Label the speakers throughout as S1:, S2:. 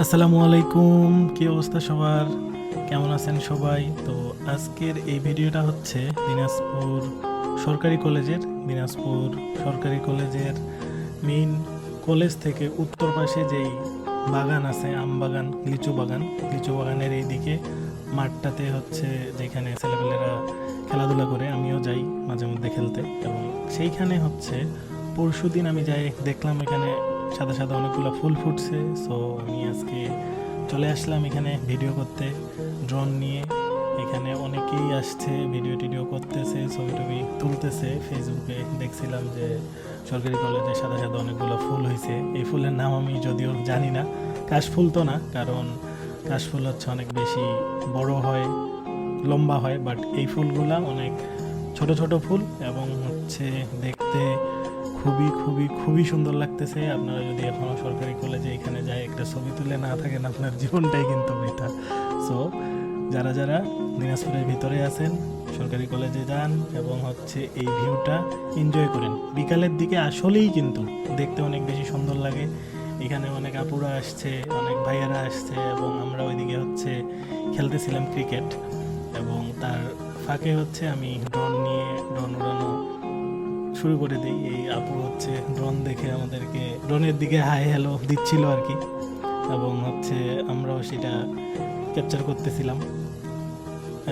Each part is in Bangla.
S1: আসসালামু আলাইকুম, কি অবস্থা সবার? কেমন আছেন সবাই? তো আজকের এই ভিডিওটা হচ্ছে দিনাজপুর সরকারি কলেজের মেইন কলেজ থেকে উত্তর পাশে যেই বাগান আছে, আম বাগান, লিচু বাগানের এইদিকে মাঠটাতে হচ্ছে যেখানে ছেলেপেলেরা খেলাধুলা করে, আমিও যাই মাঝে মধ্যে খেলতে। এবং সেইখানে হচ্ছে পরশুদিন আমি যাই, দেখলাম এখানে সাদা সাদা অনেকগুলো ফুল ফুটছে। সো আমি আজকে চলে আসলাম এখানে ভিডিও করতে ড্রোন নিয়ে। এখানে অনেকেই আসছে, ভিডিও টিডিও করতেছে, ছবি টবি তুলতেছে। ফেসবুকে দেখছিলাম যে সরকারি কলেজে সাদা সাদা অনেকগুলো ফুল হয়েছে। এই ফুলের নাম আমি যদিও জানি না, কাশফুল তো না, কারণ কাশফুল হচ্ছে অনেক বেশি বড় হয়, লম্বা হয়, বাট এই ফুলগুলা অনেক ছোট ছোট ফুল এবং হচ্ছে দেখতে খুবই খুবই খুবই সুন্দর লাগতেছে। আপনারা যদি এখনও সরকারি কলেজে এখানে যায় একটা ছবি তুলে না থাকেন, আপনার জীবনটাই কিন্তু বৃথা। সো যারা যারা দিনাজপুরের ভিতরে আছেন, সরকারি কলেজে যান এবং হচ্ছে এই ভিউটা এনজয় করেন। বিকালের দিকে আসলেই কিন্তু দেখতে অনেক বেশি সুন্দর লাগে। এখানে অনেক আপুরা আসছে, অনেক ভাইয়ারা আসছে এবং আমরা ওইদিকে হচ্ছে খেলতেছিলাম ক্রিকেট। এবং তার ফাঁকে হচ্ছে আমি ড্রোন উড়ানো শুরু করে দিই। এই আপু হচ্ছে ড্রোন দেখে আমাদেরকে ড্রোনের দিকে হাই হ্যালো দিচ্ছিল আর কি, এবং হচ্ছে আমরাও সেটা ক্যাপচার করতেছিলাম।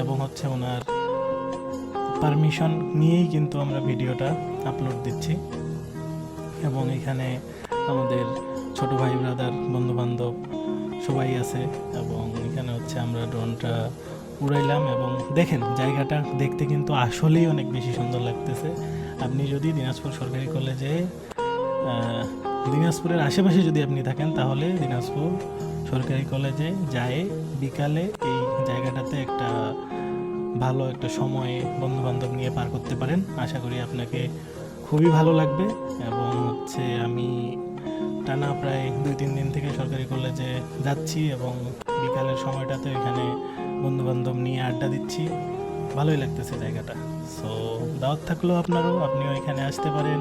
S1: এবং হচ্ছে ওনার পারমিশন নিয়েই কিন্তু আমরা ভিডিওটা আপলোড দিচ্ছি। এবং এখানে আমাদের ছোট ভাই ব্রাদার বন্ধু বান্ধব সবাই আছে। এবং এখানে হচ্ছে আমরা ড্রোনটা উড়াইলাম এবং দেখেন জায়গাটা দেখতে কিন্তু আসলেই অনেক বেশি সুন্দর লাগতেছে। আপনি যদি দিনাজপুর সরকারি কলেজে দিনাজপুরের আশেপাশে যদি আপনি থাকেন, তাহলে দিনাজপুর সরকারি কলেজে যায় বিকালে এই জায়গাটাতে একটা ভালো একটা সময় বন্ধু বান্ধব নিয়ে পার করতে পারেন। আশা করি আপনাকে খুবই ভালো লাগবে। এবং হচ্ছে আমি টানা প্রায় 2-3 দিন থেকে সরকারি কলেজে যাচ্ছি এবং বিকালের সময়টাতে এখানে বন্ধু বান্ধব নিয়ে আড্ডা দিচ্ছি। ভালোই লাগতেছে জায়গাটা। সো দাওয়াত থাকলেও আপনিও এখানে আসতে পারেন,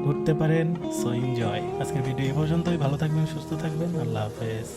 S1: ঘুরতে পারেন। So enjoy. আজকের ভিডিও এই পর্যন্তই। ভালো থাকবেন, সুস্থ থাকবেন। আল্লাহ হাফেজ।